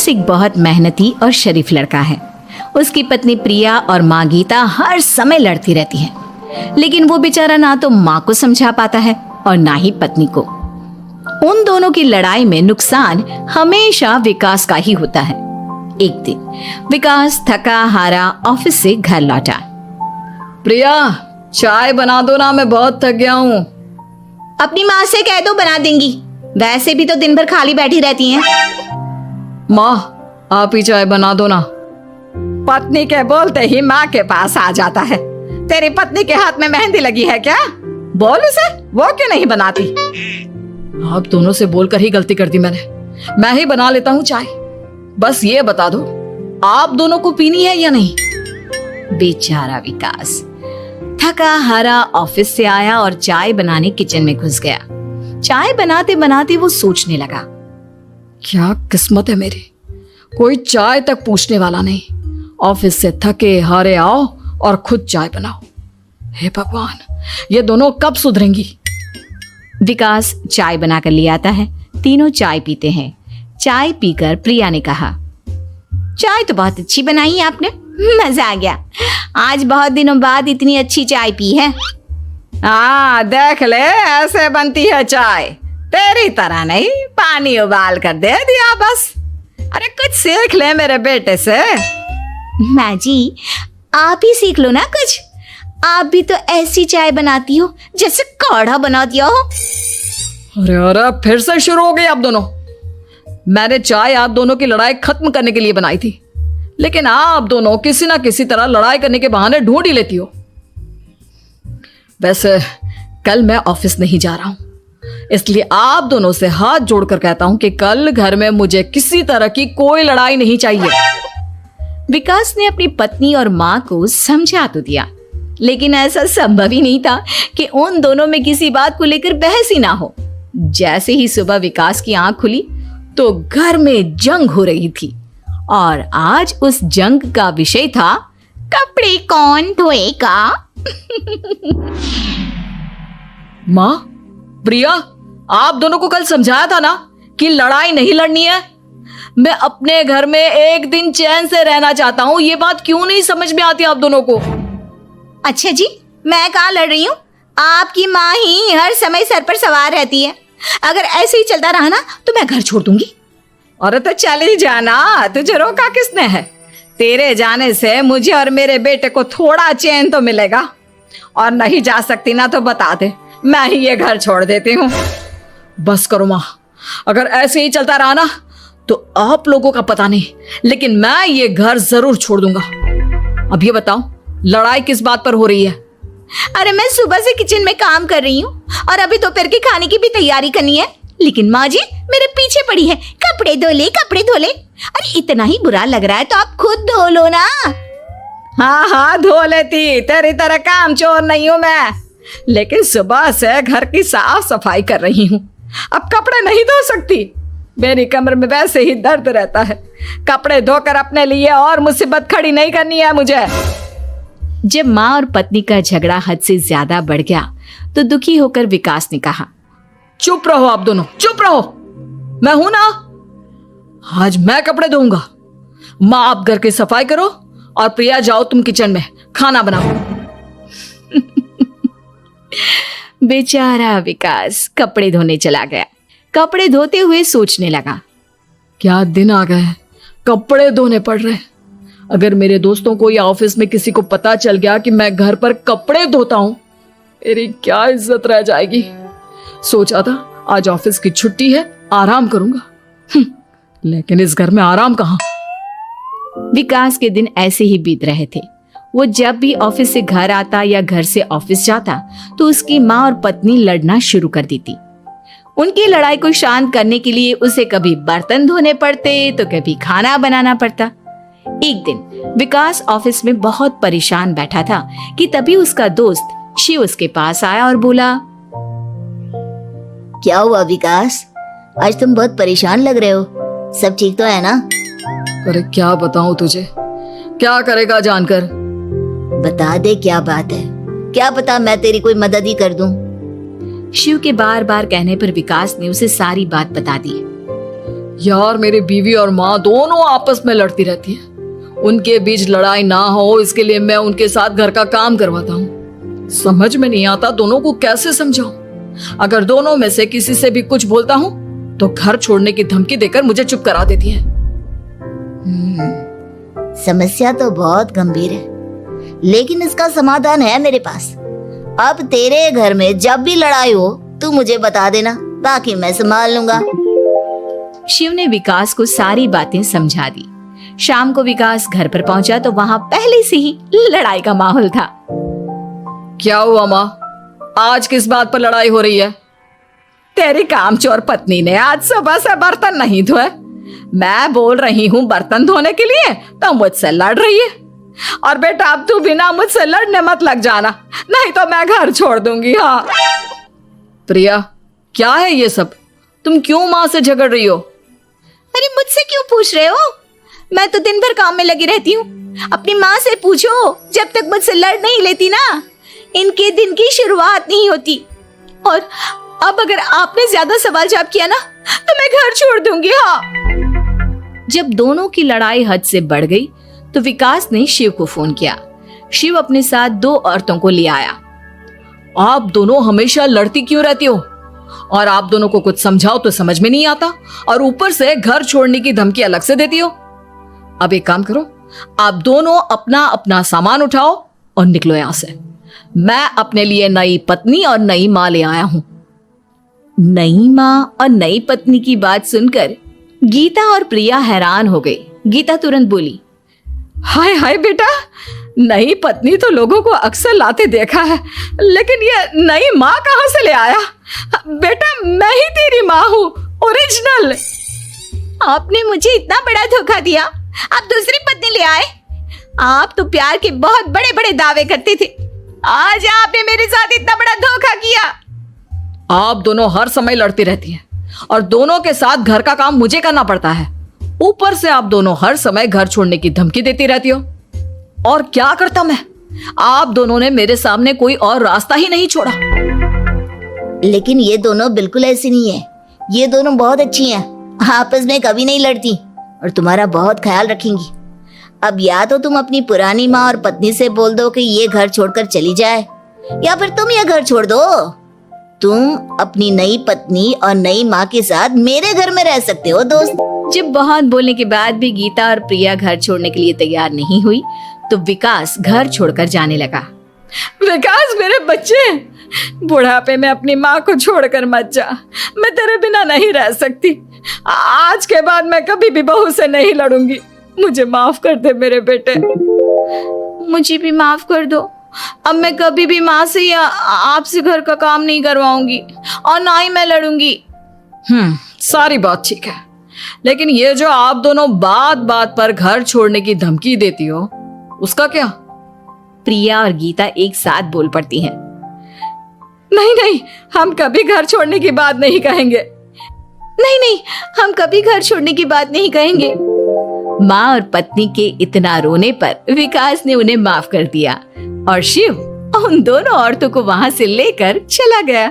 विकास एक बहुत मेहनती और शरीफ लड़का है। उसकी पत्नी प्रिया और माँ गीता हर समय लड़ती रहती हैं, लेकिन वो बेचारा ना तो माँ को समझा पाता है और ना ही पत्नी को। उन दोनों की लड़ाई में नुकसान हमेशा विकास का ही होता है। एक दिन विकास थका हारा ऑफिस से घर लौटा। प्रिया, चाय बना दो ना, मैं बहुत थक गया हूँ। अपनी माँ से कह दो, बना देंगी। वैसे भी तो दिन भर खाली बैठी रहती हैं। माँ, आप ही चाय बना दो ना। पत्नी के बोलते ही माँ के पास आ जाता है। तेरी पत्नी के हाथ में मेहंदी लगी है क्या? बोल उसे, वो क्यों नहीं बनाती? आप दोनों से बोलकर ही गलती कर दी मैंने। मैं ही बना लेता हूँ चाय। बस ये बता दो, आप दोनों को पीनी है या नहीं? बेचारा विकास थका हारा ऑफिस से आया और चाय बनाने किचन में घुस गया। चाय बनाते बनाते वो सोचने लगा, क्या किस्मत है मेरी, कोई चाय तक पूछने वाला नहीं। ऑफिस से थके हारे आओ और खुद चाय बनाओ। हे भगवान, ये दोनों कब सुधरेंगी? विकास चाय बनाकर ले आता है। तीनों चाय पीते हैं। चाय पीकर प्रिया ने कहा, चाय तो बहुत अच्छी बनाई है आपने, मजा आ गया। आज बहुत दिनों बाद इतनी अच्छी चाय पी है। हाँ, देख ले, ऐसे बनती है चाय। तेरी तरह नहीं, पानी उबाल कर दे दिया बस। अरे कुछ सीख ले मेरे बेटे से। माँ जी, आप ही सीख लो ना कुछ। आप भी तो ऐसी चाय बनाती हो जैसे काढ़ा बना दिया हो। अरे अरे, फिर से शुरू हो गई आप दोनों। मैंने चाय आप दोनों की लड़ाई खत्म करने के लिए बनाई थी, लेकिन आप दोनों किसी ना किसी तरह लड़ाई करने के बहाने ढूंढ ही लेती हो। वैसे कल मैं ऑफिस नहीं जा रहा हूं, इसलिए आप दोनों से हाथ जोड़कर कहता हूं कि कल घर में मुझे किसी तरह की कोई लड़ाई नहीं चाहिए। विकास ने अपनी पत्नी और माँ को समझा तो दिया, लेकिन ऐसा संभव ही नहीं था कि उन दोनों में किसी बात को लेकर बहस ही ना हो। जैसे ही सुबह विकास की आंख खुली तो घर में जंग हो रही थी, और आज उस जंग का विषय था कपड़े कौन धोएगा। माँ, प्रिया, आप दोनों को कल समझाया था ना कि लड़ाई नहीं लड़नी है। मैं अपने घर में एक दिन चैन से रहना चाहता हूँ। ये बात क्यों नहीं समझ में आती आप दोनों को? अच्छा जी, मैं कहाँ लड़ रही हूँ? आपकी माँ ही हर समय सर पर सवार रहती है। अगर ऐसे ही चलता रहा ना तो मैं घर छोड़ दूंगी। अरे तो चली जाना, तुझे रोका किसने है? तेरे जाने से मुझे और मेरे बेटे को थोड़ा चैन तो मिलेगा। और नहीं जा सकती ना तो बता दे, मैं ही ये घर छोड़ देती हूँ। बस करो माँ, अगर ऐसे ही चलता रहा ना तो आप लोगों का पता नहीं, लेकिन मैं ये घर जरूर छोड़ दूंगा। अब ये बताओ, लड़ाई किस बात पर हो रही है? अरे मैं सुबह से किचन में काम कर रही हूँ और अभी दोपहर के खाने की भी तैयारी करनी है, लेकिन माँ जी मेरे पीछे पड़ी है, कपड़े धो ले, कपड़े धो ले। अरे इतना ही बुरा लग रहा है तो आप खुद धो लो ना। हाँ हाँ, धो लेती, तेरी तरह काम चोर नहीं हूँ मैं। लेकिन सुबह से घर की साफ सफाई कर रही हूँ, अब कपड़े नहीं धो सकती। मेरी कमर में वैसे ही दर्द रहता है। कपड़े धोकर अपने लिए और मुसीबत खड़ी नहीं करनी है मुझे। जब माँ और पत्नी का झगड़ा हद से ज्यादा बढ़ गया तो दुखी होकर विकास ने कहा, चुप रहो आप दोनों, चुप रहो। मैं हूं ना, आज मैं कपड़े धोऊंगा। माँ, आप घर की सफाई करो और प्रिया, जाओ तुम किचन में खाना बनाओ। बेचारा विकास कपड़े धोने चला गया। कपड़े धोते हुए सोचने लगा, क्या दिन आ गए, कपड़े धोने पड़ रहे। अगर मेरे दोस्तों को या ऑफिस में किसी को पता चल गया कि मैं घर पर कपड़े धोता हूं, मेरी क्या इज्जत रह जाएगी। सोचा था आज ऑफिस की छुट्टी है, आराम करूंगा, लेकिन इस घर में आराम कहां। विकास के दिन ऐसे ही बीत रहे थे। वो जब भी ऑफिस से घर आता या घर से ऑफिस जाता तो उसकी माँ और पत्नी लड़ना शुरू कर देती। उनकी लड़ाई को शांत करने के लिए उसे कभी बर्तन धोने पड़ते तो कभी खाना बनाना पड़ता। एक दिन विकास ऑफिस में बहुत परेशान बैठा था कि तभी उसका दोस्त शिव उसके पास आया और बोला, क्या हुआ विकास, आज तुम बहुत परेशान लग रहे हो, सब ठीक तो है ना? अरे क्या बताऊं तुझे, क्या करेगा जानकर। बता दे क्या बात है, क्या पता मैं तेरी कोई मदद ही कर दूं। शिव के बार बार कहने पर विकास ने उसे सारी बात बता दी। यार मेरी बीवी और माँ दोनों आपस में लड़ती रहती हैं। उनके बीच लड़ाई ना हो इसके लिए मैं उनके साथ घर का काम करवाता हूँ। समझ में नहीं आता दोनों को कैसे समझाऊं। अगर दोनों में से किसी से भी कुछ बोलता हूँ तो घर छोड़ने की धमकी देकर मुझे चुप करा देती है। समस्या तो बहुत गंभीर है, लेकिन इसका समाधान है मेरे पास। अब तेरे घर में जब भी लड़ाई हो तू मुझे बता देना, बाकी मैं संभाल लूंगा। शिव ने विकास को सारी बातें समझा दी। शाम को विकास घर पर पहुंचा तो वहां पहले से ही लड़ाई का माहौल था। क्या हुआ माँ, आज किस बात पर लड़ाई हो रही है? तेरी कामचोर पत्नी ने आज सुबह से बर्तन नहीं धोए। मैं बोल रही हूँ बर्तन धोने के लिए तो मुझसे लड़ रही है। और बेटा अब तू बिना मुझसे लड़ने मत लग जाना, नहीं तो मैं घर छोड़ दूंगी। हाँ प्रिया, क्या है ये सब? तुम क्यों माँ से झगड़ रही हो? अरे मुझसे क्यों पूछ रहे हो? मैं तो दिन भर काम में लगी रहती हूँ। अपनी माँ से पूछो, जब तक मुझसे लड़ नहीं लेती ना इनके दिन की शुरुआत नहीं होती। और अब अगर आपने ज्यादा सवाल जवाब किया ना तो मैं घर छोड़ दूंगी। हाँ। जब दोनों की लड़ाई हद से बढ़ गई तो विकास ने शिव को फोन किया। शिव अपने साथ 2 औरतों को ले आया। आप दोनों हमेशा लड़ती क्यों रहती हो? और आप दोनों को कुछ समझाओ तो समझ में नहीं आता, और ऊपर से घर छोड़ने की धमकी अलग से देती हो। अब एक काम करो, आप दोनों अपना अपना सामान उठाओ और निकलो यहां से। मैं अपने लिए नई पत्नी और नई माँ ले आया हूं। नई माँ और नई पत्नी की बात सुनकर गीता और प्रिया हैरान हो गई। गीता तुरंत बोली, हाय हाय बेटा, नई पत्नी तो लोगों को अक्सर लाते देखा है, लेकिन ये नई माँ कहाँ से ले आया? बेटा मैं ही तेरी माँ हूँ, ओरिजिनल। आपने मुझे इतना बड़ा धोखा दिया, आप दूसरी पत्नी ले आए। आप तो प्यार के बहुत बड़े बड़े दावे करते थे, आज आपने मेरे साथ इतना बड़ा धोखा किया। आप दोनों हर समय लड़ती रहती हैं और दोनों के साथ घर का काम मुझे करना पड़ता है। ऊपर से आप दोनों हर समय घर छोड़ने की धमकी देती रहती हो। और क्या करता मैं? आप दोनों ने मेरे सामने कोई और रास्ता ही नहीं छोड़ा। लेकिन ये दोनों बिल्कुल ऐसी नहीं है। ये दोनों बहुत अच्छी हैं, आपस में कभी नहीं लड़ती और तुम्हारा बहुत ख्याल रखेंगी। अब या तो तुम अपनी पुरानी माँ और पत्नी से बोल दो कि ये घर छोड़कर चली जाए, या फिर तुम ये घर छोड़ दो। तुम अपनी नई पत्नी और नई माँ के साथ मेरे घर में रह सकते हो दोस्त। जब बहुत बोलने के बाद भी गीता और प्रिया घर छोड़ने के लिए तैयार नहीं हुई तो विकास घर छोड़कर जाने लगा। विकास मेरे बच्चे, बुढ़ापे में अपनी माँ को छोड़कर मत जा। मैं तेरे बिना नहीं रह सकती। आज के बाद मैं कभी भी बहू से नहीं लड़ूंगी। मुझे माफ कर दे मेरे बेटे। मुझे भी माफ कर दो। अब मैं कभी भी माँ से या आपसे घर का काम नहीं करवाऊंगी और ना ही मैं लड़ूंगी। सारी बात ठीक है, लेकिन ये जो आप दोनों बात बात पर घर छोड़ने की धमकी देती हो, उसका क्या? प्रिया और गीता एक साथ बोल पड़ती हैं। नहीं नहीं, हम कभी घर छोड़ने की बात नहीं कहेंगे। नहीं नहीं, हम कभी घर छोड़ने की बात नहीं कहेंगे। माँ और पत्नी के इतना रोने पर विकास ने उन्हें माफ कर दिया और शिव उन दोनों औरतों को वहां से लेकर चला गया।